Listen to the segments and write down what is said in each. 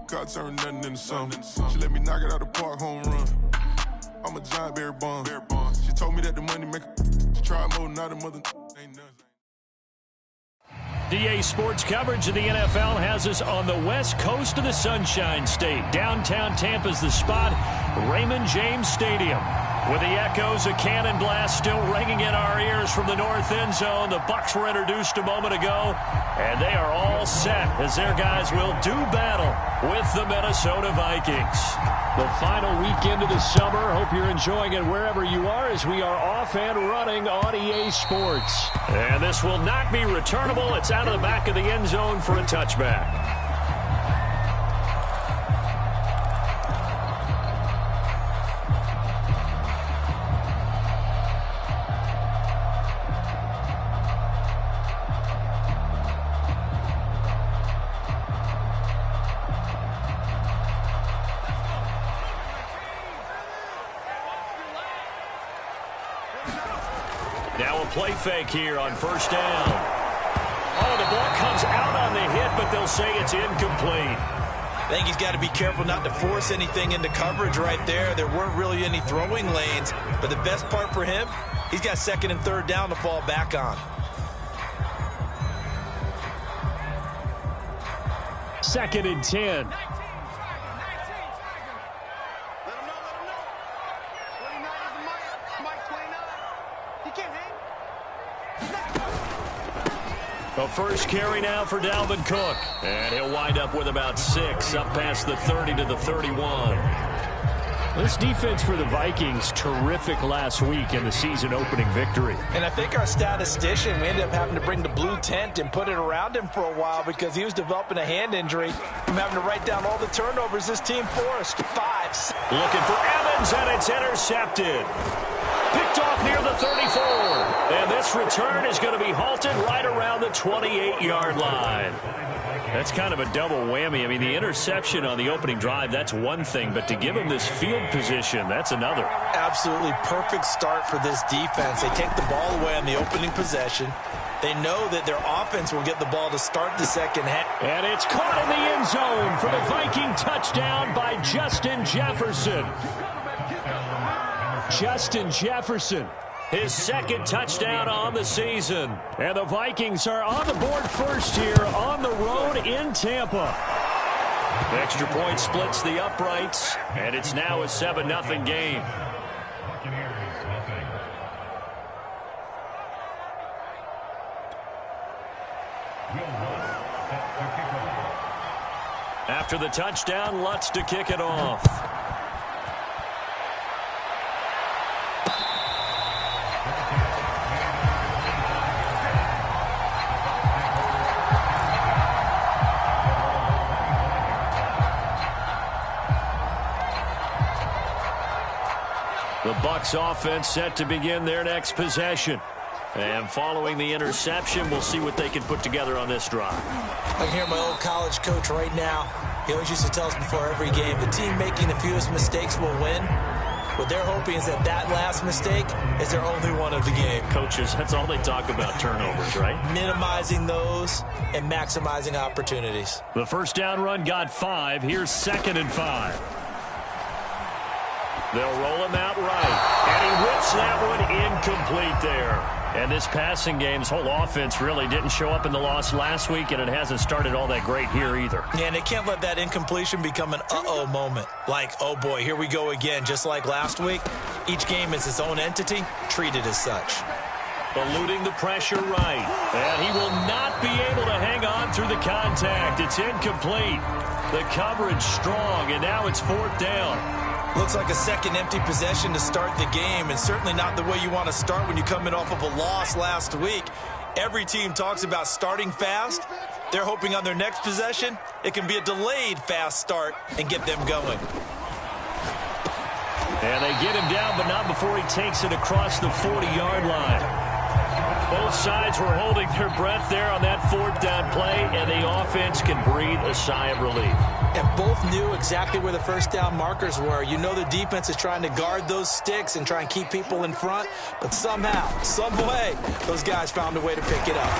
God turn nothing into something. She let me knock it out the park, home run. I'm a giant Barry Bonds. She told me that the money make she tried more, not a mother ain't nothing. DA Sports coverage of the NFL has us on the west coast of the Sunshine State. Downtown Tampa's the spot, Raymond James Stadium. With the echoes of cannon blast still ringing in our ears from the north end zone, the Bucs were introduced a moment ago, and they are all set as their guys will do battle with the Minnesota Vikings. The final weekend of the summer. Hope you're enjoying it wherever you are as we are off and running on EA Sports. And this will not be returnable. It's out of the back of the end zone for a touchback. Now a play fake here on first down. Oh, the ball comes out on the hit, but they'll say it's incomplete. I think he's got to be careful not to force anything into coverage right there. There weren't really any throwing lanes, but the best part for him, he's got second and third down to fall back on. Second and 10. The first carry now for Dalvin Cook. And he'll wind up with about 6, up past the 30 to the 31. This defense for the Vikings, terrific last week in the season-opening victory. And I think our statistician, we ended up having to bring the blue tent and put it around him for a while because he was developing a hand injury from having to write down all the turnovers this team forced. 5. Looking for Evans, and it's intercepted. Picked off near the 34. And this return is going to be halted right around the 28-yard line. That's kind of a double whammy. I mean, the interception on the opening drive, that's one thing. But to give him this field position, that's another. Absolutely perfect start for this defense. They take the ball away on the opening possession. They know that their offense will get the ball to start the second half. And it's caught in the end zone for the Viking touchdown by Justin Jefferson. Justin Jefferson, his second touchdown on the season. And the Vikings are on the board first here on the road in Tampa. The extra point splits the uprights, and it's now a 7-0 game. After the touchdown, Lutz to kick it off. The Bucs offense set to begin their next possession. And following the interception, we'll see what they can put together on this drive. I can hear my old college coach right now. He always used to tell us before every game, the team making the fewest mistakes will win. What they're hoping is that that last mistake is their only one of the game. Coaches, that's all they talk about, turnovers, right? Minimizing those and maximizing opportunities. The first down run got 5. Here's 2nd and 5. They'll roll him out right. And he whips that one incomplete there. And this passing game's whole offense really didn't show up in the loss last week, and it hasn't started all that great here either. Yeah, and they can't let that incompletion become an uh-oh moment. Like, oh boy, here we go again. Just like last week, each game is its own entity, treated as such. Eluding the pressure right. And he will not be able to hang on through the contact. It's incomplete. The coverage strong, and now it's 4th down. Looks like a second empty possession to start the game, and certainly not the way you want to start when you're coming off of a loss last week. Every team talks about starting fast. They're hoping on their next possession, it can be a delayed fast start and get them going. And they get him down, but not before he takes it across the 40-yard line. Both sides were holding their breath there on that fourth down play, and the offense can breathe a sigh of relief. And both knew exactly where the first down markers were. You know the defense is trying to guard those sticks and try and keep people in front, but somehow, some way, those guys found a way to pick it up.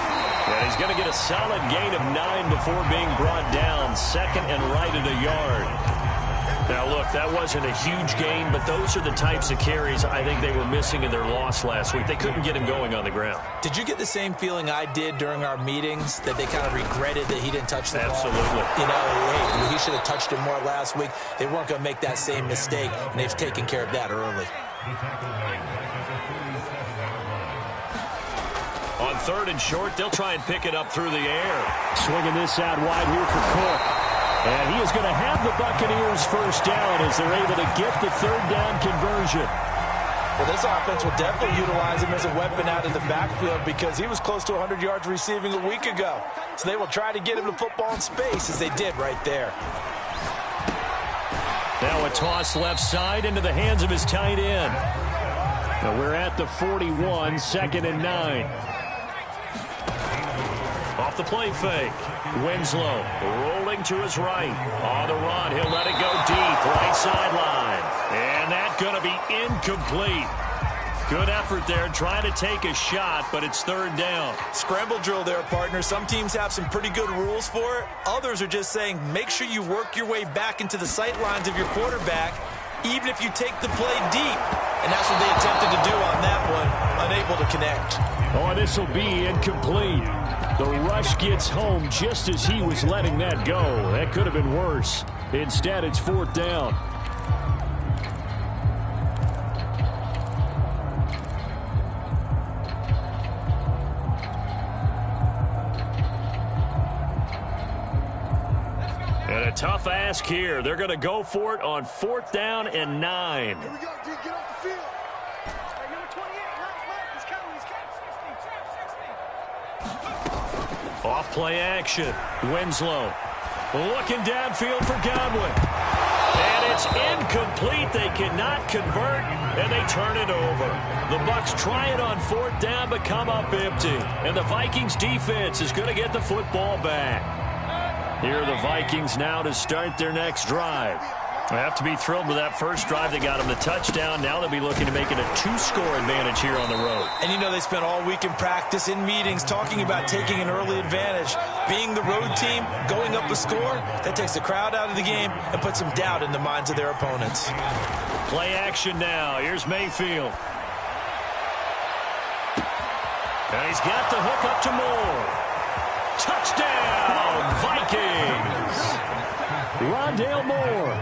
And he's going to get a solid gain of 9 before being brought down, second and right at a yard. Now, look, that wasn't a huge gain, but those are the types of carries I think they were missing in their loss last week. They couldn't get him going on the ground. Did you get the same feeling I did during our meetings, that they kind of regretted that he didn't touch the ball? Absolutely. You know, hey, he should have touched it more last week. They weren't going to make that same mistake, and they've taken care of that early. On third and short, they'll try and pick it up through the air. Swinging this out wide here for Cook. And he is going to have the Buccaneers first down as they're able to get the third down conversion. Well, this offense will definitely utilize him as a weapon out of the backfield because he was close to 100 yards receiving a week ago. So they will try to get him the football in space as they did right there. Now a toss left side into the hands of his tight end. Now we're at the 41, second and 9. Off the play fake. Winslow rolling to his right. On the run, he'll let it go deep. Right sideline. And that's going to be incomplete. Good effort there trying to take a shot, but it's third down. Scramble drill there, partner. Some teams have some pretty good rules for it. Others are just saying make sure you work your way back into the sight lines of your quarterback, even if you take the play deep. And that's what they attempted to do on that one, unable to connect. Oh, this will be incomplete. The rush gets home just as he was letting that go. That could have been worse. Instead, it's fourth down. And a tough ask here. They're going to go for it on fourth down and 9. Here we go, D. Get off the field. Hey, number 28, Mike, he's coming, 16, Off play action. Winslow looking downfield for Godwin. And it's incomplete. They cannot convert, and they turn it over. The Bucs try it on fourth down, but come up empty. And the Vikings defense is going to get the football back. Here are the Vikings now to start their next drive. They have to be thrilled with that first drive. They got them the touchdown. Now they'll be looking to make it a 2-score advantage here on the road. And you know they spent all week in practice, in meetings, talking about taking an early advantage. Being the road team, going up a score, that takes the crowd out of the game and puts some doubt in the minds of their opponents. Play action now. Here's Mayfield. And he's got the hook up to Moore. Touchdown, Vikings! Rondale Moore,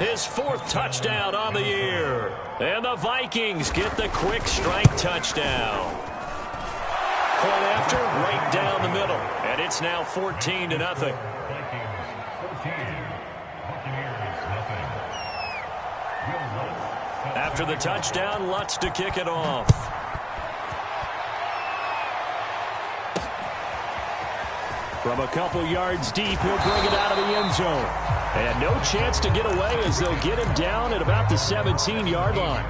his fourth touchdown on the year. And the Vikings get the quick strike touchdown. Point after, right down the middle. And it's now 14-0. After the touchdown, Lutz to kick it off. From a couple yards deep, he'll bring it out of the end zone. And no chance to get away as they'll get him down at about the 17-yard line.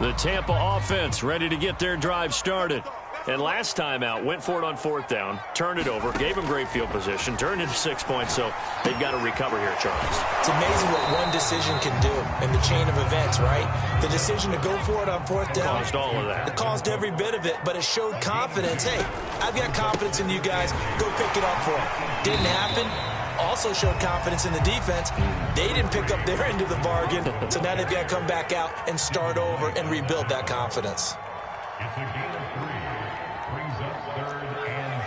The Tampa offense ready to get their drive started. And last time out, went for it on fourth down, turned it over, gave them great field position, turned into 6 points, so they've got to recover here, Charles. It's amazing what one decision can do in the chain of events, right? The decision to go for it on fourth down. Caused all of that. It caused every bit of it, but it showed confidence. Hey, I've got confidence in you guys. Go pick it up for them. Didn't happen. Also showed confidence in the defense. They didn't pick up their end of the bargain, so now they've got to come back out and start over and rebuild that confidence. It's a gain of 3. Brings up third and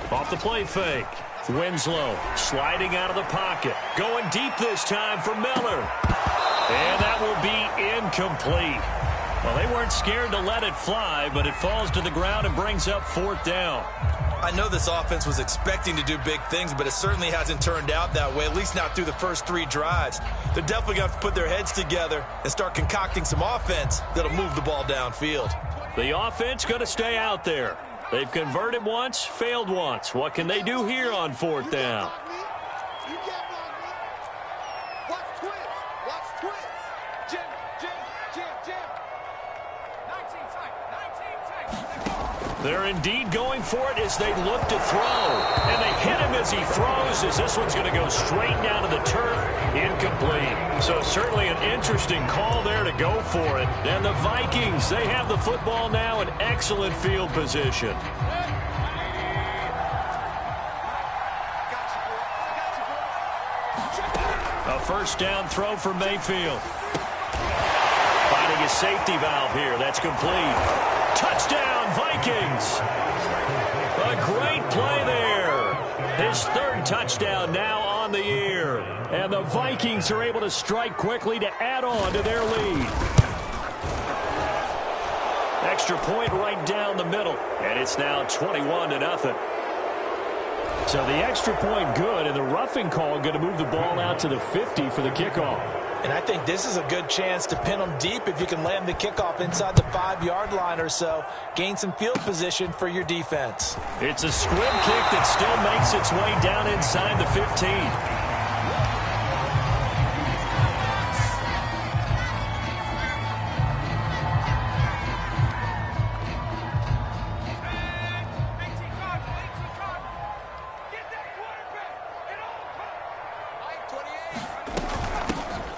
6. Off the play fake. Winslow sliding out of the pocket. Going deep this time for Miller. And that will be incomplete. Well, they weren't scared to let it fly, but it falls to the ground and brings up fourth down. I know this offense was expecting to do big things, but it certainly hasn't turned out that way, at least not through the first 3 drives. They're definitely going to have to put their heads together and start concocting some offense that'll move the ball downfield. The offense going to stay out there. They've converted once, failed once. What can they do here on fourth down? You get one. Watch They're indeed going for it as they look to throw. And they hit him as he throws, as this one's going to go straight down to the turf. Incomplete. So certainly an interesting call there to go for it. And the Vikings, they have the football now in excellent field position. A first down throw for Mayfield. Finding a safety valve here. That's complete. Touchdown, Vikings. A great play there. His third touchdown now on the year. And the Vikings are able to strike quickly to add on to their lead. Extra point right down the middle. And it's now 21-0. So the extra point good, and the roughing call going to move the ball out to the 50 for the kickoff. And I think this is a good chance to pin them deep if you can land the kickoff inside the 5-yard line or so. Gain some field position for your defense. It's a squib kick that still makes its way down inside the 15.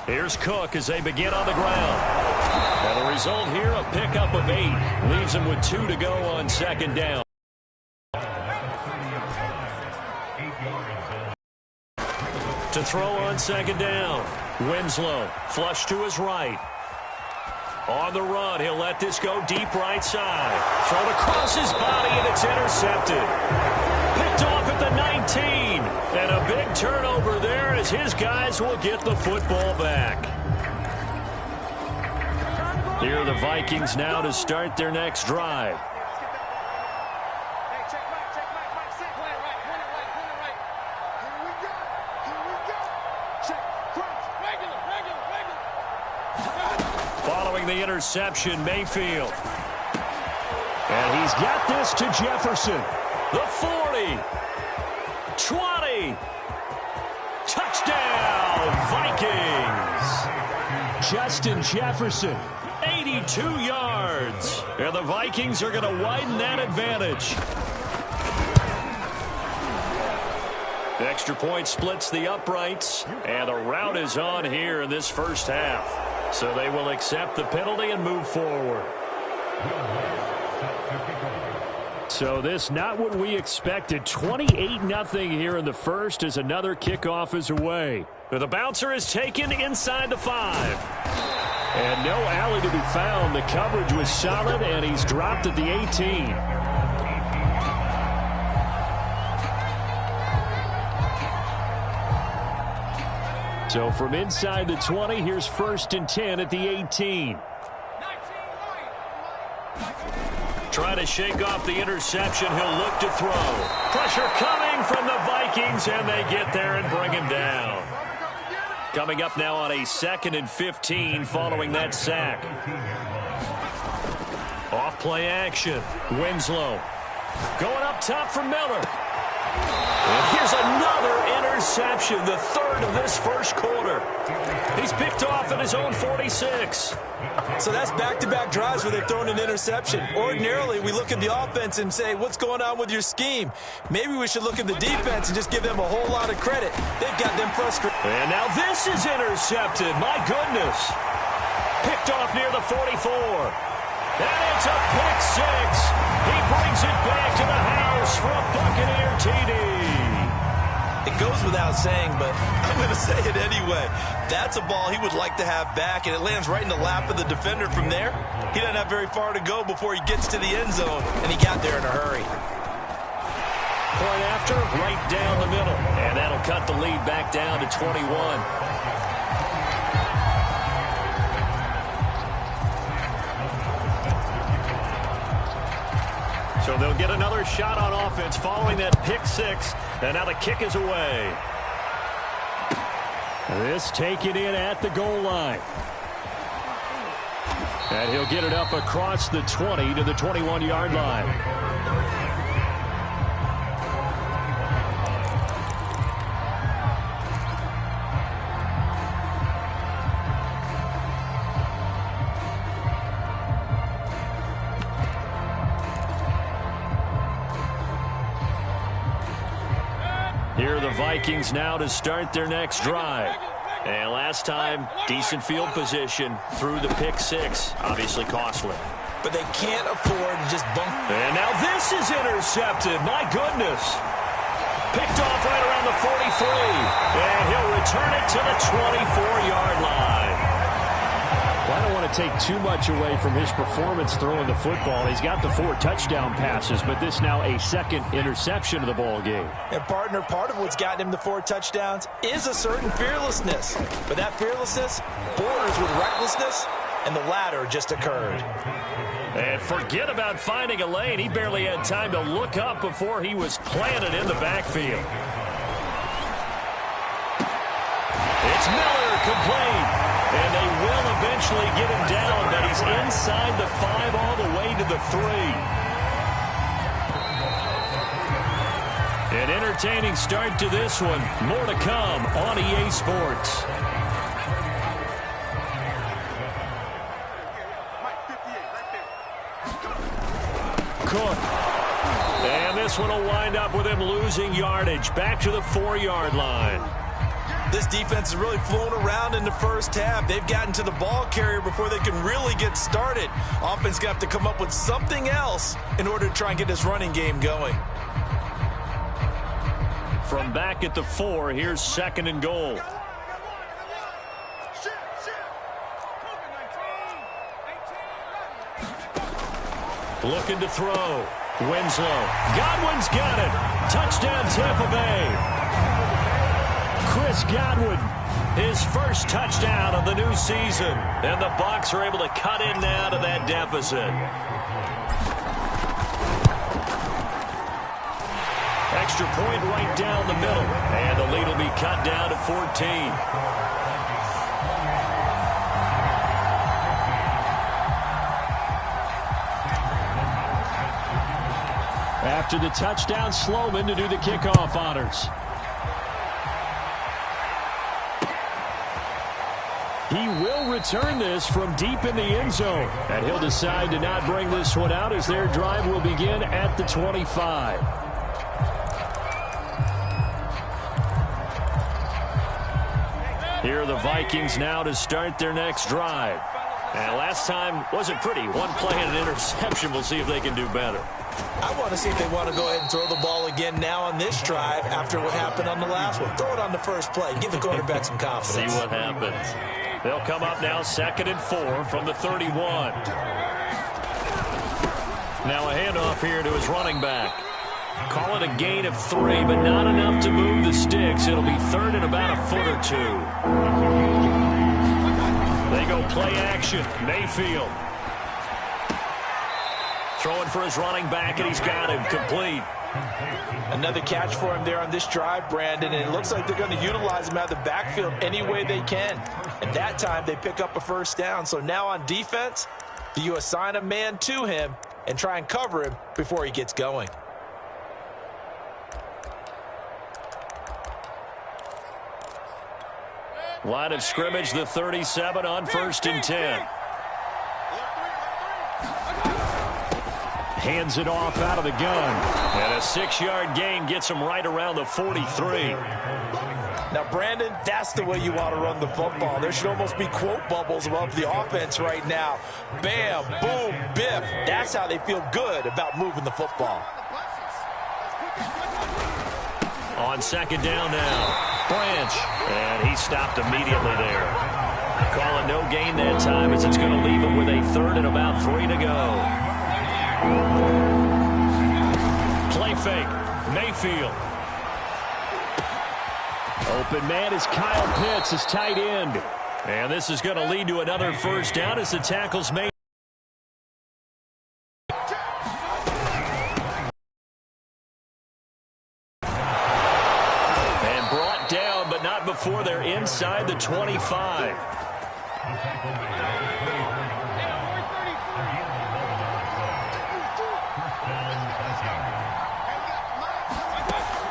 Here's Cook as they begin on the ground. And the result here, a pickup of 8. Leaves him with 2 to go on second down. To throw on second down. Winslow, flush to his right. On the run, he'll let this go deep right side. Thrown across his body, and it's intercepted. Picked off at the 19. And a big turnover there as his guys will get the football back. Here are the Vikings now to start their next drive. Following the interception, Mayfield. And he's got this to Jefferson. The 40. 20. Touchdown, Vikings. Justin Jefferson, 82 yards. And the Vikings are going to widen that advantage. The extra point splits the uprights. And the route is on here in this first half. So they will accept the penalty and move forward. So this not what we expected. 28-0 here in the first as another kickoff is away. The bouncer is taken inside the 5. And no alley to be found. The coverage was solid, and he's dropped at the 18. So from inside the 20, here's 1st and 10 at the 18. Trying to shake off the interception. He'll look to throw. Pressure coming from the Vikings, and they get there and bring him down. Coming up now on a 2nd and 15 following that sack. Off play action. Winslow. Going up top for Miller. And here's another interception, the 3rd of this first quarter. He's picked off at his own 46. So that's back-to-back drives where they've thrown an interception. Ordinarily, we look at the offense and say, what's going on with your scheme? Maybe we should look at the defense and just give them a whole lot of credit. They've got them frustrated. And now this is intercepted. My goodness. Picked off near the 44. And it's a pick 6. He brings it back to the house for a Buccaneer TD. It goes without saying, but I'm going to say it anyway. That's a ball he would like to have back, and it lands right in the lap of the defender from there. He doesn't have very far to go before he gets to the end zone, and he got there in a hurry. Point after, right down the middle. And that'll cut the lead back down to 21. So they'll get another shot on offense following that pick 6. And now the kick is away. This taken in at the goal line. And he'll get it up across the 20 to the 21-yard line. Vikings now to start their next drive. And last time, decent field position through the pick six. Obviously costly. But they can't afford to just bunk. And now this is intercepted. My goodness. Picked off right around the 43. And he'll return it to the 24-yard line. Well, I don't want to take too much away from his performance throwing the football. He's got the 4 touchdown passes, but this now a second interception of the ball game. And partner, part of what's gotten him the 4 touchdowns is a certain fearlessness. But that fearlessness borders with recklessness, and the latter just occurred. And forget about finding a lane. He barely had time to look up before he was planted in the backfield. It's Miller, complete. And they will eventually get him down, but he's inside the 5 all the way to the 3. An entertaining start to this one. More to come on EA Sports. Cook. And this one will wind up with him losing yardage. Back to the 4-yard line. This defense is really flown around in the first half. They've gotten to the ball carrier before they can really get started. Offense going to have to come up with something else in order to try and get this running game going. From back at the 4, here's 2nd and goal. Looking to throw. Winslow. Godwin's got it. Touchdown, Tampa Bay. Chris Godwin, his first touchdown of the new season. And the Bucs are able to cut in now to that deficit. Extra point right down the middle. And the lead will be cut down to 14. After the touchdown, Sloman to do the kickoff honors. He will return this from deep in the end zone. And he'll decide to not bring this one out as their drive will begin at the 25. Here are the Vikings now to start their next drive. And last time wasn't pretty. One play and an interception. We'll see if they can do better. I want to see if they want to go ahead and throw the ball again now on this drive after what happened on the last one. Throw it on the first play. Give the quarterback some confidence. See what happens. They'll come up now 2nd and 4 from the 31. Now a handoff here to his running back. Call it a gain of 3, but not enough to move the sticks. It'll be 3rd and about a foot or 2. They go play action. Mayfield. Throwing for his running back, and he's got him complete. Another catch for him there on this drive, Brandon, and it looks like they're going to utilize him out of the backfield any way they can. And that time, they pick up a first down. So now on defense, do you assign a man to him and try and cover him before he gets going? Line of scrimmage, the 37 on 1st and 10. Hands it off out of the gun. And a 6-yard gain gets him right around the 43. Now, Brandon, that's the way you want to run the football. There should almost be quote bubbles above the offense right now. Bam, boom, biff. That's how they feel good about moving the football. On 2nd down now. Branch. And he stopped immediately there. Calling no gain that time as it's going to leave him with a 3rd and about 3 to go. Play fake. Mayfield. Open man is Kyle Pitts, his tight end. And this is going to lead to another first down as the tackle's made. And brought down, but not before they're inside the 25.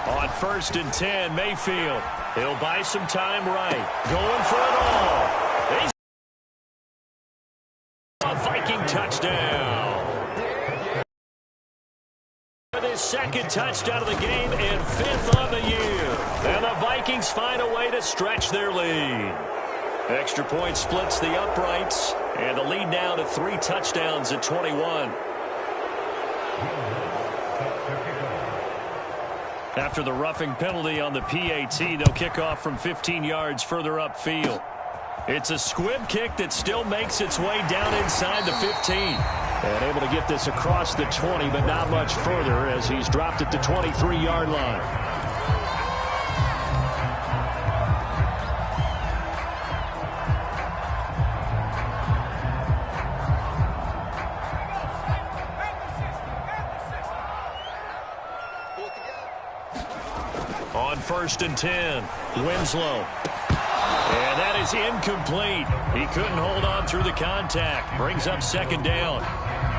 On 1st and 10, Mayfield. He'll buy some time right. Going for it all. He's a Viking touchdown. with his second touchdown of the game and 5th on the year. And the Vikings find a way to stretch their lead. Extra point splits the uprights, and the lead now to 3 touchdowns at 21. After the roughing penalty on the PAT, they'll kick off from 15 yards further upfield. It's a squib kick that still makes its way down inside the 15. And able to get this across the 20, but not much further as he's dropped it to 23-yard line. On 1st and 10, Winslow. And that is incomplete. He couldn't hold on through the contact. Brings up 2nd down.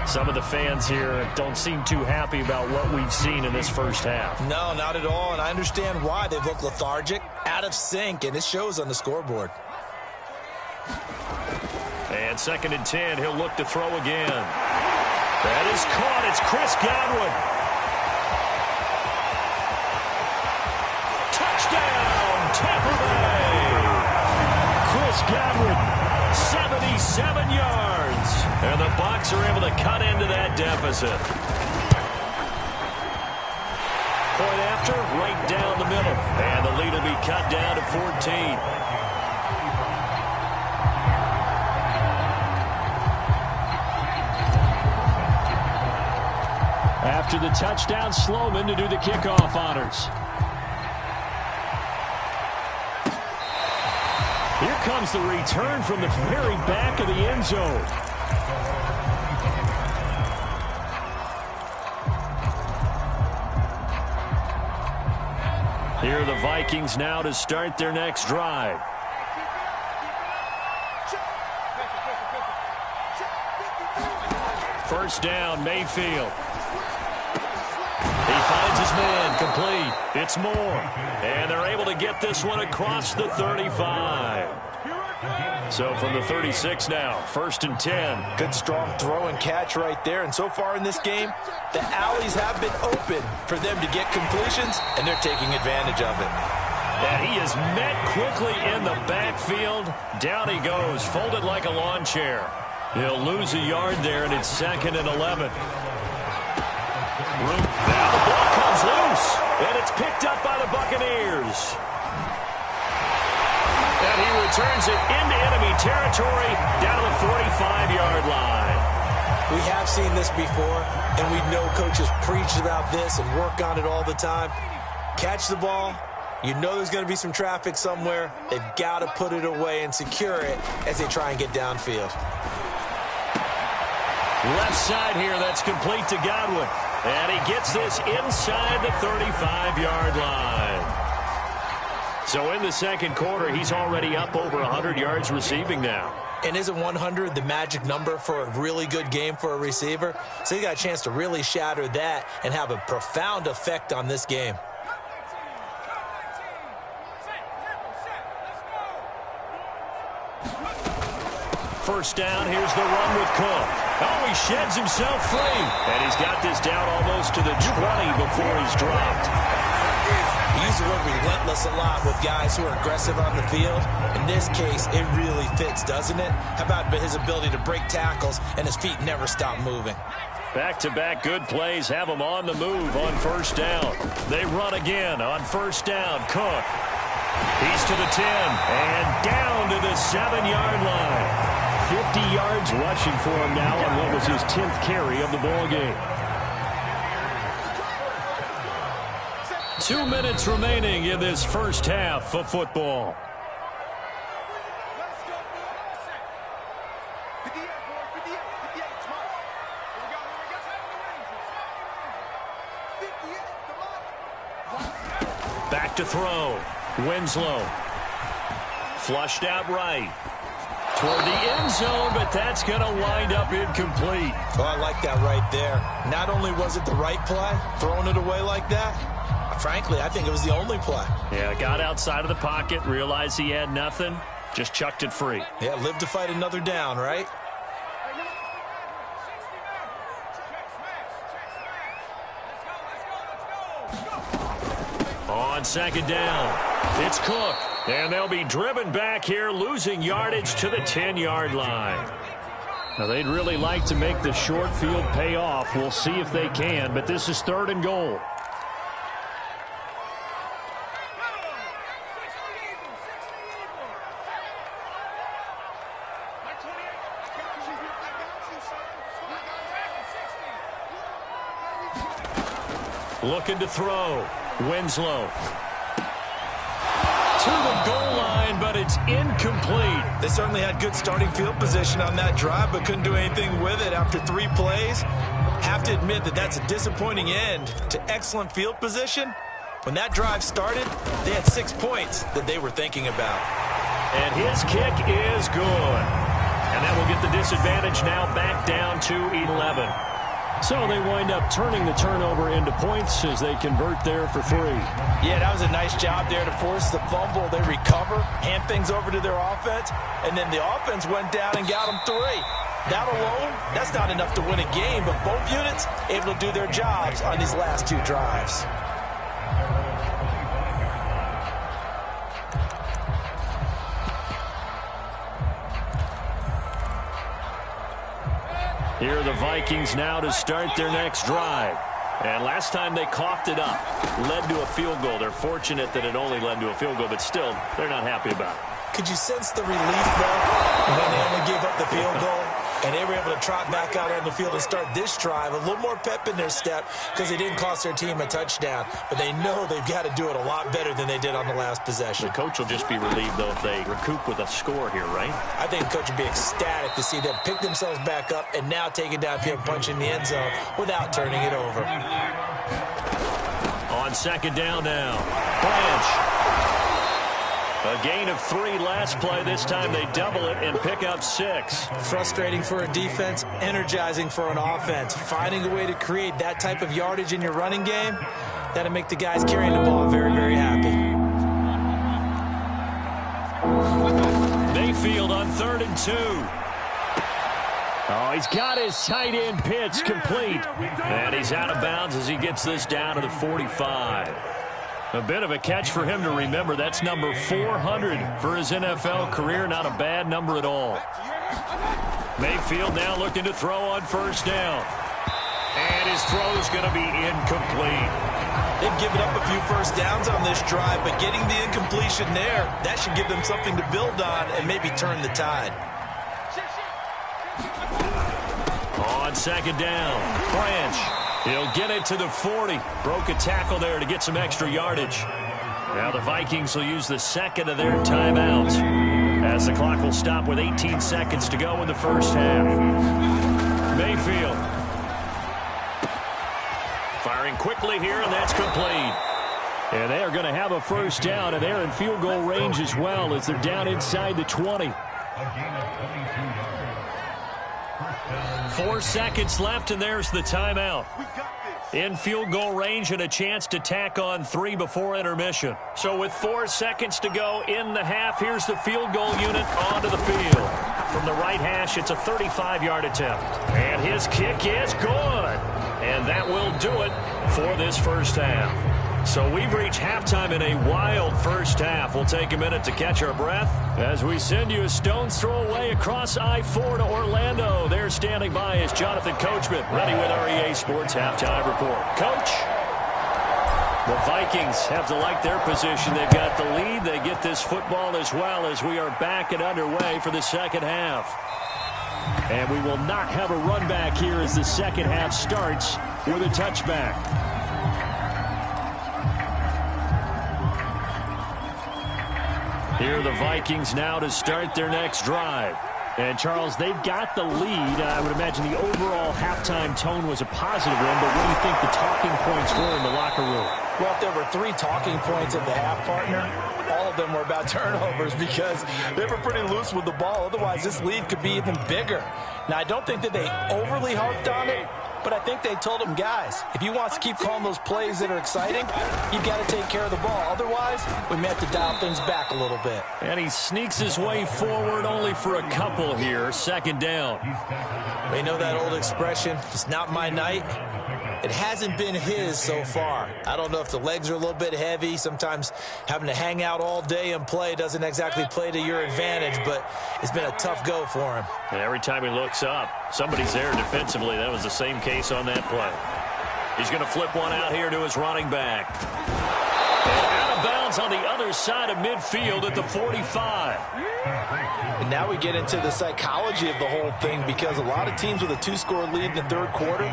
Some of the fans here don't seem too happy about what we've seen in this first half. No, not at all, and I understand why. They've looked lethargic, out of sync, and it shows on the scoreboard. And 2nd and 10, he'll look to throw again. That is caught. It's Chris Godwin. Touchdown, Tampa Bay. Chris Godwin, 77 yards. And the Bucs are able to cut into that deficit. Point after, right down the middle. And the lead will be cut down to 14. After the touchdown, Sloman to do the kickoff honors. Here comes the return from the very back of the end zone. Here are the Vikings now to start their next drive. First down, Mayfield. He finds his man, complete. It's Moore. And they're able to get this one across the 35. So from the 36 now, 1st and 10. Good strong throw and catch right there. And so far in this game, the alleys have been open for them to get completions, and they're taking advantage of it. And he is met quickly in the backfield. Down he goes, folded like a lawn chair. He'll lose a yard there, and it's 2nd and 11. Now the ball comes loose, and it's picked up by the Buccaneers. And he returns it into enemy territory down to the 45-yard line. We have seen this before, and we know coaches preach about this and work on it all the time. Catch the ball. You know there's going to be some traffic somewhere. They've got to put it away and secure it as they try and get downfield. Left side here, that's complete to Godwin. And he gets this inside the 35-yard line. So in the second quarter, he's already up over 100 yards receiving now. And isn't 100 the magic number for a really good game for a receiver? So he got a chance to really shatter that and have a profound effect on this game. First down, here's the run with Cook. Oh, he sheds himself free. And he's got this down almost to the 20 before he's dropped. He uses the word relentless a lot with guys who are aggressive on the field. In this case, it really fits, doesn't it? How about his ability to break tackles and his feet never stop moving? Back-to-back good plays have him on the move on first down. They run again on first down. Cook. He's to the 10 and down to the 7-yard line. 50 yards rushing for him now on what was his 10th carry of the ball game. 2 minutes remaining in this first half of football. Back to throw. Winslow. Flushed out right. Toward the end zone, but that's going to wind up incomplete. Oh, I like that right there. Not only was it the right play, throwing it away like that, frankly, I think it was the only play. Yeah, got outside of the pocket, realized he had nothing, just chucked it free. Yeah, live to fight another down, right? on second down. It's Cook. And they'll be driven back here, losing yardage to the 10-yard line. Now, they'd really like to make the short field pay off. We'll see if they can, but this is 3rd and goal. Looking to throw. Winslow. To the goal line, but it's incomplete. They certainly had good starting field position on that drive, but couldn't do anything with it after 3 plays. Have to admit that that's a disappointing end to excellent field position. When that drive started, they had 6 points that they were thinking about. And his kick is good. And that will get the disadvantage now back down to 11. So they wind up turning the turnover into points as they convert there for 3. Yeah, that was a nice job there to force the fumble. They recover, hand things over to their offense, and then the offense went down and got them 3. That alone, that's not enough to win a game, but both units able to do their jobs on these last 2 drives. Here are the Vikings now to start their next drive. And last time they coughed it up, led to a field goal. They're fortunate that it only led to a field goal, but still, they're not happy about it. Could you sense the relief, though, when they only gave up the field goal? And they were able to trot back out on the field and start this drive. A little more pep in their step because they didn't cost their team a touchdown. But they know they've got to do it a lot better than they did on the last possession. The coach will just be relieved, though, if they recoup with a score here, right? I think the coach would be ecstatic to see them pick themselves back up and now take it downfield and punch in the end zone without turning it over. On second down now, Branch. A gain of 3 last play. This time they double it and pick up 6. Frustrating for a defense, energizing for an offense. Finding a way to create that type of yardage in your running game, that'll make the guys carrying the ball very, very happy. Mayfield on 3rd and 2. Oh, he's got his tight end pitch complete. And he's out of bounds as he gets this down to the 45. A bit of a catch for him to remember. That's number 400 for his NFL career. Not a bad number at all. Mayfield now looking to throw on 1st down. And his throw's going to be incomplete. They've given up a few 1st downs on this drive, but getting the incompletion there, that should give them something to build on and maybe turn the tide. On second down, Branch. He'll get it to the 40. Broke a tackle there to get some extra yardage. Now the Vikings will use the 2nd of their timeouts as the clock will stop with 18 seconds to go in the 1st half. Mayfield. Firing quickly here, and that's complete. And they are going to have a 1st down, and they're in field goal range as well as they're down inside the 20. 4 seconds left, and there's the timeout. In field goal range and a chance to tack on 3 before intermission. So with 4 seconds to go in the half, here's the field goal unit onto the field. From the right hash, it's a 35-yard attempt. And his kick is good. And that will do it for this 1st half. So we've reached halftime in a wild 1st half. We'll take a minute to catch our breath as we send you a stone's throw away across I-4 to Orlando. There standing by is Jonathan Coachman, ready with our EA Sports Halftime Report. Coach, the Vikings have to like their position. They've got the lead. They get this football as well as we are back and underway for the 2nd half. And we will not have a run back here as the 2nd half starts with a touchback. Here are the Vikings now to start their next drive. And, Charles, they've got the lead. I would imagine the overall halftime tone was a positive one, but what do you think the talking points were in the locker room? Well, if there were 3 talking points at the half, partner, all of them were about turnovers because they were pretty loose with the ball. Otherwise, this lead could be even bigger. Now, I don't think that they overly harped on it, but I think they told them, guys, if you want to keep calling those plays that are exciting, you've got to take care of the ball. Otherwise, we may have to dial things back a little bit. And he sneaks his way forward only for a couple here. 2nd down. We know that old expression, it's not my night. It hasn't been his so far. I don't know if the legs are a little bit heavy. Sometimes having to hang out all day and play doesn't exactly play to your advantage, but it's been a tough go for him. And every time he looks up, somebody's there defensively. That was the same case on that play. He's going to flip one out here to his running back. And out of bounds on the other side of midfield at the 45. And now we get into the psychology of the whole thing, because a lot of teams with a 2-score lead in the third quarter,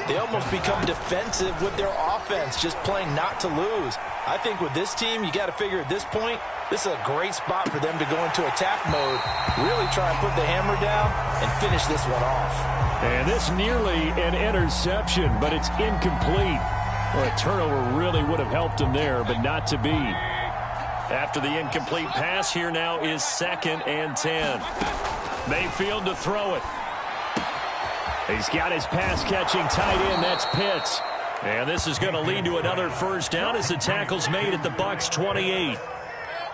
they almost become defensive with their offense, just playing not to lose. I think with this team, you got to figure at this point, this is a great spot for them to go into attack mode, really try and put the hammer down and finish this one off. And this nearly an interception, but it's incomplete. Well, a turnover really would have helped him there, but not to be. After the incomplete pass, here now is 2nd and 10. Mayfield to throw it. He's got his pass-catching tight end. That's Pitts. And this is going to lead to another first down as the tackle's made at the Bucs 28.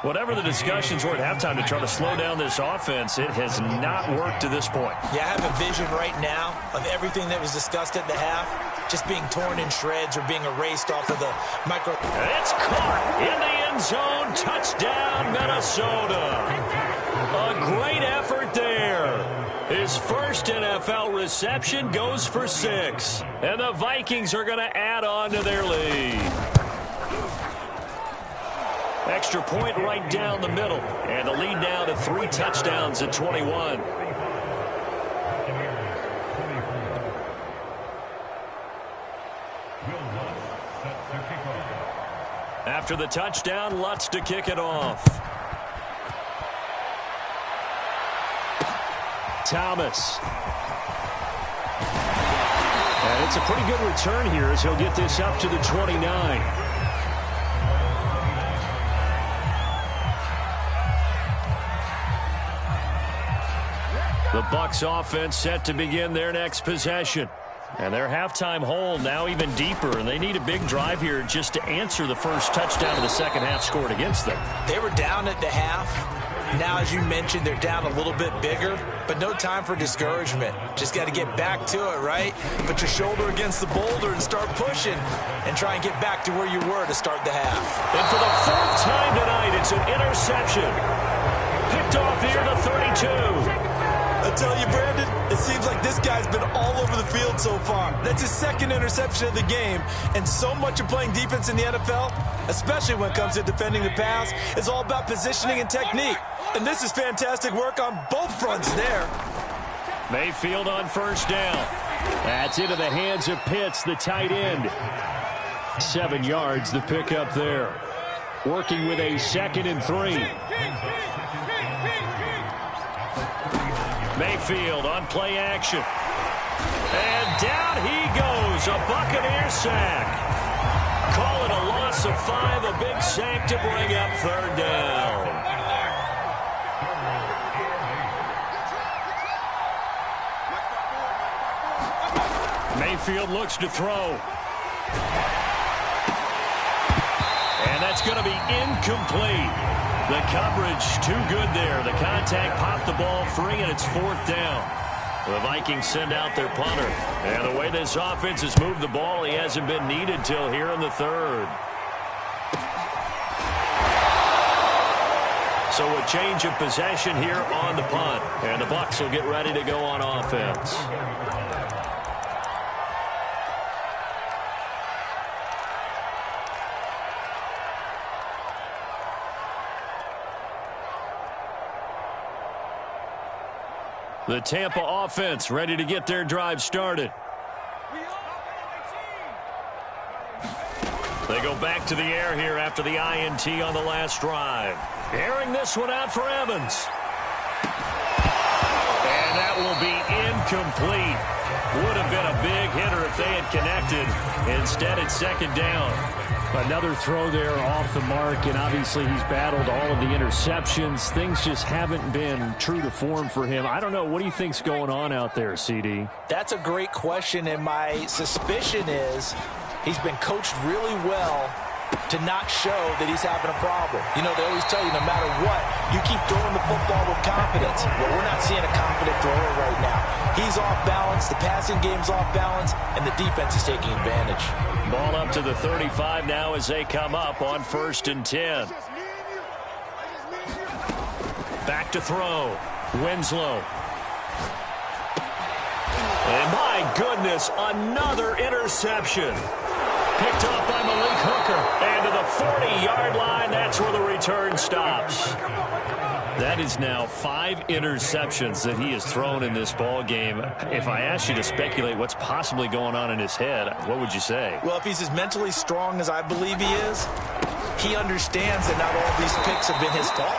Whatever the discussions were at halftime to try to slow down this offense, it has not worked to this point. Yeah, I have a vision right now of everything that was discussed at the half just being torn in shreds or being erased off of the micro. It's caught in the end zone. Touchdown, Minnesota. A great effort there. His first NFL reception goes for 6. And the Vikings are going to add on to their lead. Extra point right down the middle. And the lead now to 3 touchdowns at 21. After the touchdown, Lutz to kick it off. Thomas. And it's a pretty good return here as he'll get this up to the 29. The Bucs offense set to begin their next possession. And their halftime hole now even deeper, and they need a big drive here just to answer the first touchdown of the second half scored against them. They were down at the half. Now, as you mentioned, they're down a little bit bigger, but no time for discouragement. Just got to get back to it, right? Put your shoulder against the boulder and start pushing and try and get back to where you were to start the half. And for the 4th time tonight, it's an interception. Picked off near the 32. I tell you, Brandon, it seems like this guy's been all over the field so far. That's his 2nd interception of the game, and so much of playing defense in the NFL, especially when it comes to defending the pass, is all about positioning and technique. And this is fantastic work on both fronts there. Mayfield on first down. That's into the hands of Pitts, the tight end. 7 yards, the pickup there. Working with a 2nd and 3. Mayfield on play action. And down he goes. A Buccaneer sack. Call it a loss of 5. A big sack to bring up 3rd down. Mayfield looks to throw. And that's going to be incomplete. The coverage too good there. The contact popped the ball free, and it's 4th down. The Vikings send out their punter. And the way this offense has moved the ball, he hasn't been needed till here in the 3rd. So a change of possession here on the punt. And the Bucs will get ready to go on offense. The Tampa offense ready to get their drive started. They go back to the air here after the INT on the last drive. Airing this one out for Evans. And that will be incomplete. Would have been a big hitter if they had connected. Instead, it's 2nd down. Another throw there off the mark, and obviously he's battled all of the interceptions. Things just haven't been true to form for him. I don't know. What do you think's going on out there, CD? That's a great question, and my suspicion is he's been coached really well to not show that he's having a problem. You know, they always tell you no matter what, you keep throwing the football with confidence. Well, we're not seeing a confident thrower right now. He's off balance, the passing game's off balance, and the defense is taking advantage. Ball up to the 35 now as they come up on 1st and 10. Back to throw. Winslow. And my goodness, another interception. Picked off by Malik Hooker. And to the 40-yard line, that's where the return stops. That is now 5 interceptions that he has thrown in this ball game. If I asked you to speculate what's possibly going on in his head, what would you say? Well, if he's as mentally strong as I believe he is, he understands that not all these picks have been his fault.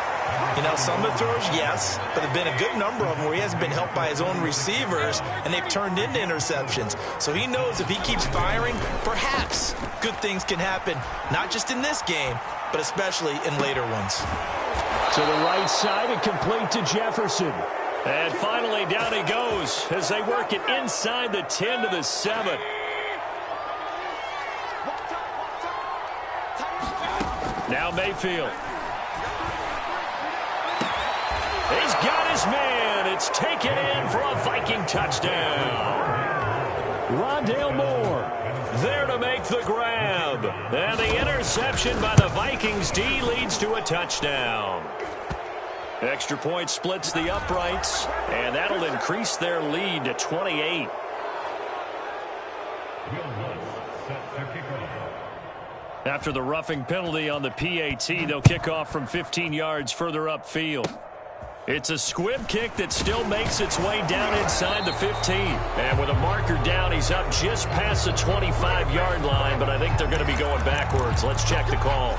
You know, some of the throws, yes, but there have been a good number of them where he hasn't been helped by his own receivers, and they've turned into interceptions. So he knows if he keeps firing, perhaps good things can happen, not just in this game, but especially in later ones. To the right side and complete to Jefferson. And finally, down he goes as they work it inside the 10 to the 7. Now Mayfield. He's got his man. It's taken in for a Viking touchdown. Rondale Moore there to make the grab. And the interception by the Vikings D leads to a touchdown. Extra point splits the uprights, and that'll increase their lead to 28. After the roughing penalty on the PAT, they'll kick off from 15 yards further upfield. It's a squib kick that still makes its way down inside the 15. And with a marker down, he's up just past the 25-yard line, but I think they're going to be going backwards. Let's check the call.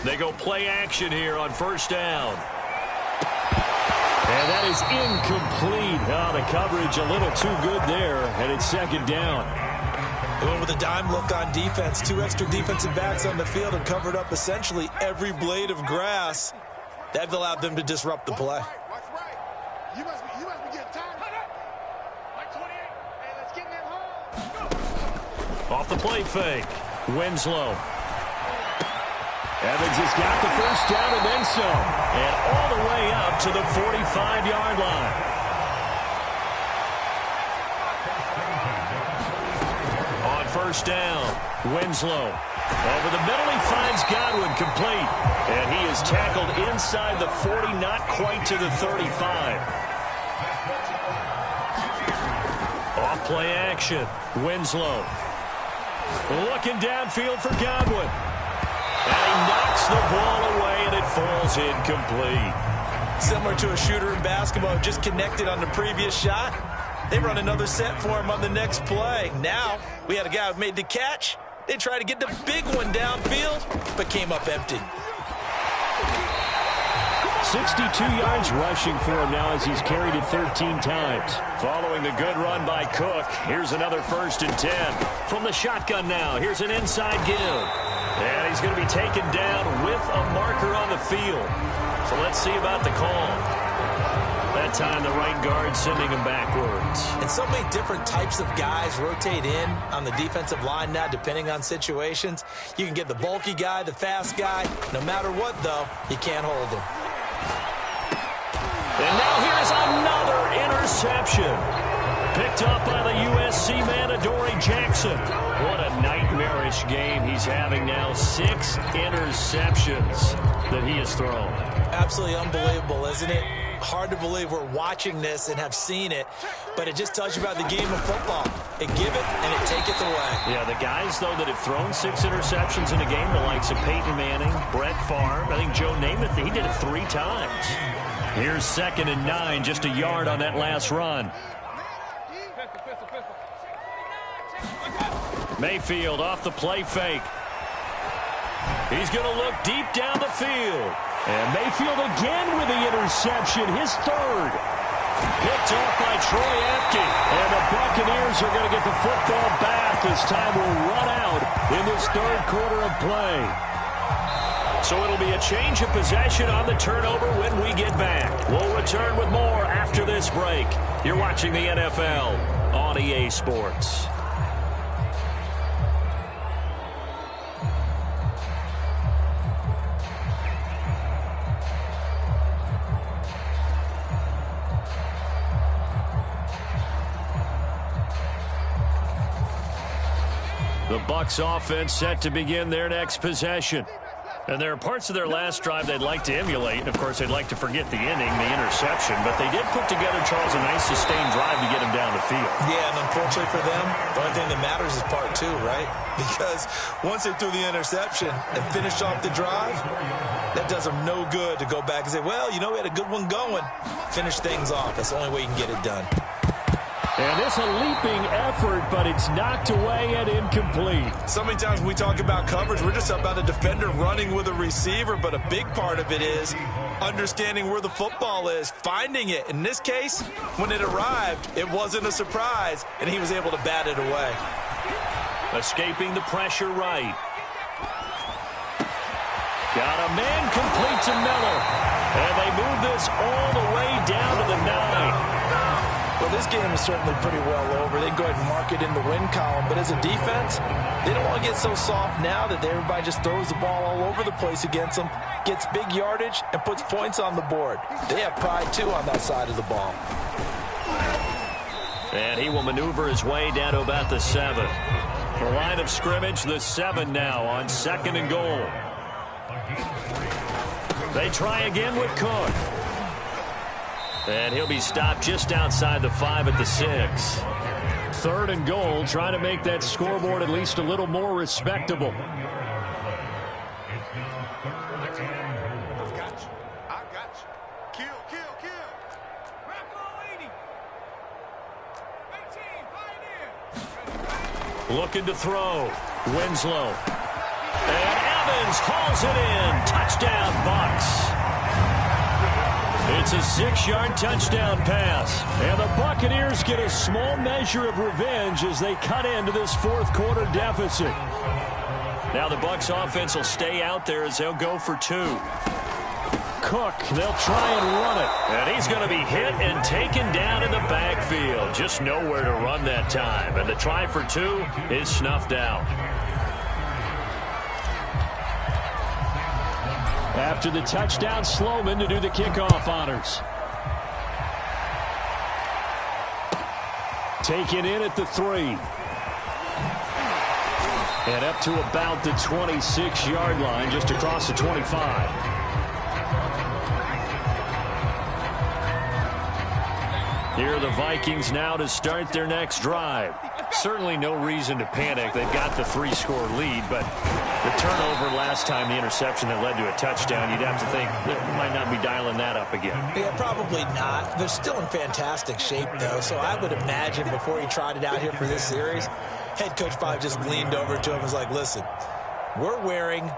They go play action here on 1st down. And that is incomplete. Oh, the coverage a little too good there, and it's 2nd down. They went with a dime look on defense. 2 extra defensive backs on the field and covered up essentially every blade of grass. That allowed them to disrupt the play. You must be getting tired. Like 28. Hey, let's get in that hole. Off the play fake. Winslow. Evans has got the 1st down and then some. And all the way up to the 45-yard line. On 1st down, Winslow. Over the middle, he finds Godwin complete. And he is tackled inside the 40, not quite to the 35. Off play action, Winslow. Looking downfield for Godwin. And he knocks the ball away, and it falls incomplete. Similar to a shooter in basketball, just connected on the previous shot. They run another set for him on the next play. Now, we had a guy who made the catch. They tried to get the big one downfield, but came up empty. 62 yards rushing for him now as he's carried it 13 times. Following the good run by Cook, here's another 1st and 10. From the shotgun now, here's an inside give. And he's going to be taken down with a marker on the field. So let's see about the call. That time the right guard sending him backwards. And so many different types of guys rotate in on the defensive line now, depending on situations. You can get the bulky guy, the fast guy. No matter what, though, you can't hold him. And now here's another interception. Picked up by the USC man, Adoree Jackson. What a nightmarish game he's having now. 6 interceptions that he has thrown. Absolutely unbelievable, isn't it? Hard to believe we're watching this and have seen it, but it just tells you about the game of football. It give it and it taketh away. Yeah, the guys, though, that have thrown 6 interceptions in a game, the likes of Peyton Manning, Brett Favre, I think Joe Namath, he did it 3 times. Here's 2nd and 9, just a yard on that last run. Mayfield off the play fake. He's going to look deep down the field. And Mayfield again with the interception, his 3rd. Picked off by Troy Apke. And the Buccaneers are going to get the football back as time will run out in this 3rd quarter of play. So it'll be a change of possession on the turnover when we get back. We'll return with more after this break. You're watching the NFL on EA Sports. The Bucs offense set to begin their next possession. And there are parts of their last drive they'd like to emulate. And, of course, they'd like to forget the inning, the interception. But they did put together, Charles, a nice sustained drive to get him down the field. Yeah, and unfortunately for them, the only thing that matters is part two, right? Because once they threw the interception and finished off the drive, that does them no good to go back and say, well, you know, we had a good one going. Finish things off. That's the only way you can get it done. And it's a leaping effort, but it's knocked away and incomplete. So many times when we talk about coverage, we're just about a defender running with a receiver, but a big part of it is understanding where the football is, finding it. In this case, when it arrived, it wasn't a surprise, and he was able to bat it away. Escaping the pressure right. Got a man complete to Miller. And they move this all the way down to the 9. Well, this game is certainly pretty well over. They can go ahead and mark it in the win column. But as a defense, they don't want to get so soft now that everybody just throws the ball all over the place against them, gets big yardage, and puts points on the board. They have pride, too, on that side of the ball. And he will maneuver his way down to about the 7. The line of scrimmage, the 7 now on 2nd and goal. They try again with Cook. And he'll be stopped just outside the 5 at the 6. 3rd and goal, trying to make that scoreboard at least a little more respectable. I got you. I got you. Kill, kill, kill. Looking to throw. Winslow. And Evans hauls it in. Touchdown, Bucs. It's a 6-yard touchdown pass. And the Buccaneers get a small measure of revenge as they cut into this 4th quarter deficit. Now the Bucs offense will stay out there as they'll go for 2. Cook, they'll try and run it. And he's going to be hit and taken down in the backfield. Just nowhere to run that time. And the try for 2 is snuffed out. After the touchdown, Sloman to do the kickoff honors. Taken in at the 3. And up to about the 26-yard line, just across the 25. Here are the Vikings now to start their next drive. Certainly no reason to panic. They've got the 3-score lead, but the turnover last time, the interception that led to a touchdown, you'd have to think they might not be dialing that up again. Yeah, probably not. They're still in fantastic shape, though, so I would imagine before he trotted out here for this series, head coach probably just leaned over to him and was like, listen, we're wearing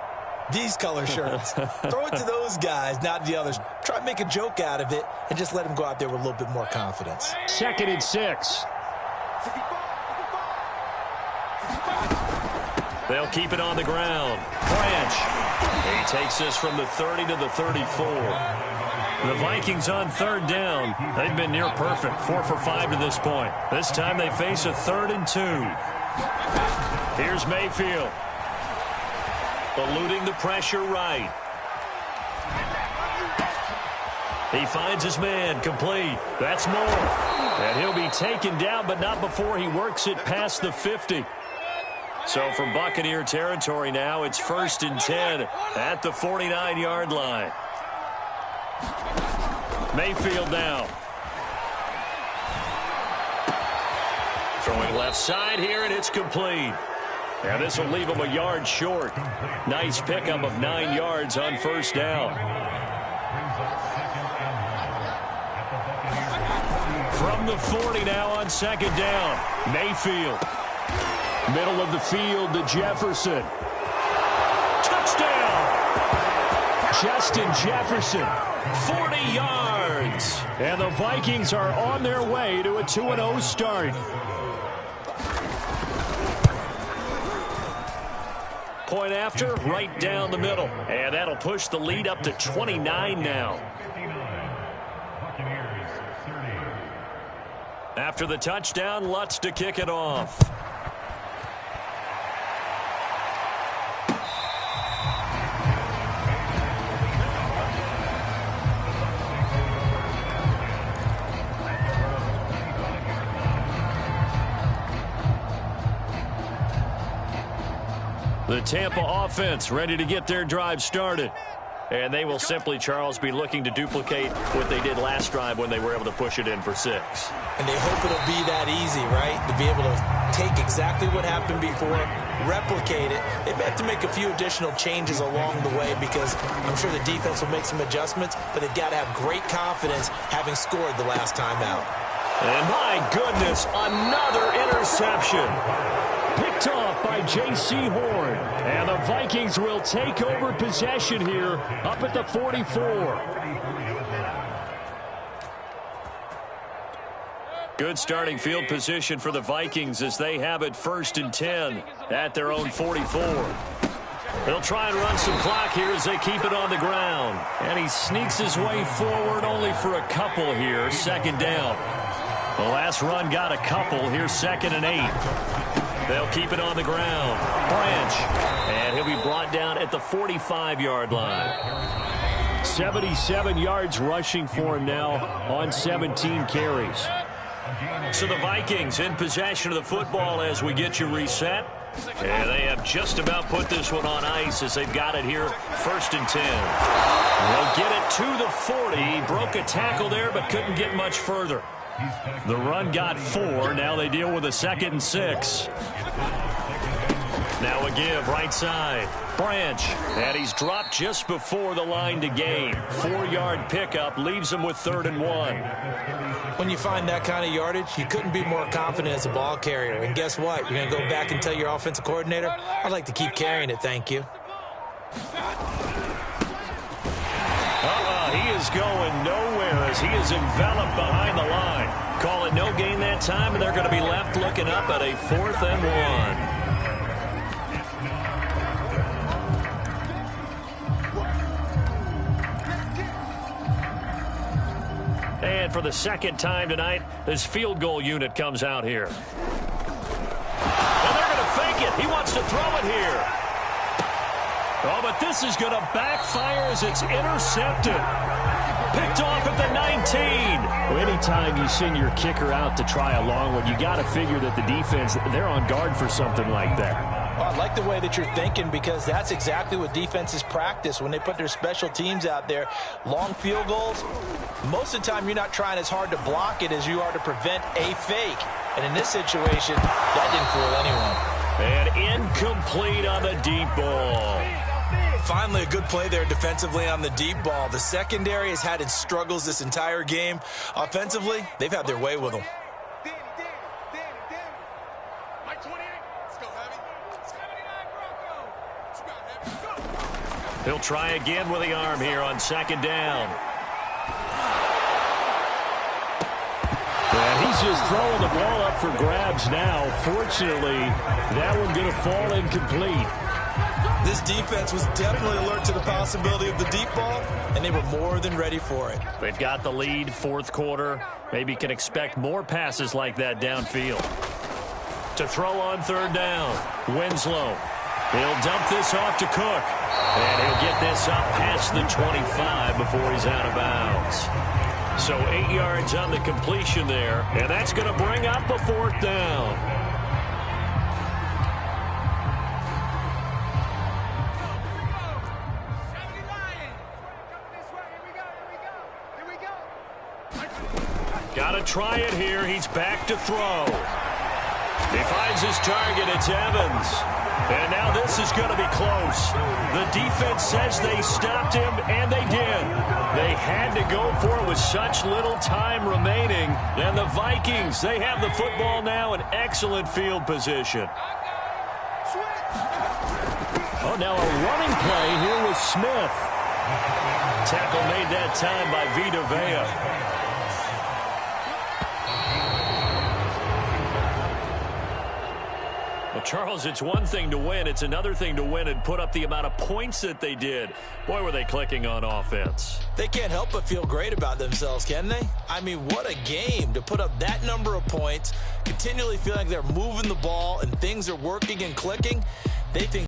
these color shirts. Throw it to those guys, not the others. Try to make a joke out of it and just let him go out there with a little bit more confidence. 2nd and 6. They'll keep it on the ground. Branch. He takes this from the 30 to the 34. The Vikings on 3rd down. They've been near perfect. 4 for 5 to this point. This time they face a 3rd and 2. Here's Mayfield. Eluding the pressure right. He finds his man complete. That's Moore. And he'll be taken down, but not before he works it past the 50. So from Buccaneer territory now, it's 1st and 10 at the 49-yard line. Mayfield now. Throwing left side here, and it's complete. And this will leave him a yard short. Nice pickup of 9 yards on 1st down. From the 40 now on 2nd down. Mayfield. Middle of the field to Jefferson. Touchdown! Justin Jefferson, 40 yards. And the Vikings are on their way to a 2-0 start. Point after, right down the middle. And that'll push the lead up to 29 now. 59. Buccaneers 30. After the touchdown, Lutz to kick it off. The Tampa offense ready to get their drive started. And they will simply, Charles, be looking to duplicate what they did last drive when they were able to push it in for 6. And they hope it'll be that easy, right? To be able to take exactly what happened before, replicate it. They may have to make a few additional changes along the way because I'm sure the defense will make some adjustments, but they've got to have great confidence having scored the last time out. And my goodness, another interception. Picked off by J.C. Horn. And the Vikings will take over possession here up at the 44. Good starting field position for the Vikings as they have it 1st and 10 at their own 44. They'll try and run some clock here as they keep it on the ground. And he sneaks his way forward only for a couple here. 2nd down. The last run got a couple. Here's 2nd and 8. They'll keep it on the ground. Branch. And he'll be brought down at the 45-yard line. 77 yards rushing for him now on 17 carries. So the Vikings in possession of the football as we get you reset. And they have just about put this one on ice as they've got it here 1st and 10. They'll get it to the 40. He broke a tackle there but couldn't get much further. The run got 4. Now they deal with a 2nd and 6. Now a give right side. Branch. And he's dropped just before the line to gain. 4-yard pickup leaves him with 3rd and 1. When you find that kind of yardage, you couldn't be more confident as a ball carrier. And guess what? You're going to go back and tell your offensive coordinator, I'd like to keep carrying it, thank you. He is going nowhere as he is enveloped behind the line. Call it no gain that time, and they're going to be left looking up at a 4th and 1. And for the 2nd time tonight, this field goal unit comes out here. And they're going to fake it. He wants to throw it here. Oh, but this is going to backfire as it's intercepted. Picked off at the 19. Well, anytime you send your kicker out to try a long one, you got to figure that the defense, they're on guard for something like that. Well, I like the way that you're thinking because that's exactly what defenses practice when they put their special teams out there. Long field goals, most of the time you're not trying as hard to block it as you are to prevent a fake. And in this situation, that didn't fool anyone. And incomplete on the deep ball. Finally, a good play there defensively on the deep ball. The secondary has had its struggles this entire game. Offensively, they've had their way with them. He'll try again with the arm here on 2nd down. And he's just throwing the ball up for grabs now. Fortunately, that one going to fall incomplete. This defense was definitely alert to the possibility of the deep ball, and they were more than ready for it. They've got the lead, 4th quarter. Maybe can expect more passes like that downfield. To throw on 3rd down, Winslow. He'll dump this off to Cook. And he'll get this up past the 25 before he's out of bounds. So 8 yards on the completion there, and that's going to bring up a 4th down. Got to try it here. He's back to throw. He finds his target. It's Evans. And now this is going to be close. The defense says they stopped him, and they did. They had to go for it with such little time remaining. And the Vikings, they have the football now in excellent field position. Oh, now a running play here with Smith. Tackle made that time by Vita Vea. Well, Charles, it's one thing to win. It's another thing to win and put up the amount of points that they did. Boy, were they clicking on offense. They can't help but feel great about themselves, can they? I mean, what a game to put up that number of points, continually feeling like they're moving the ball and things are working and clicking. They think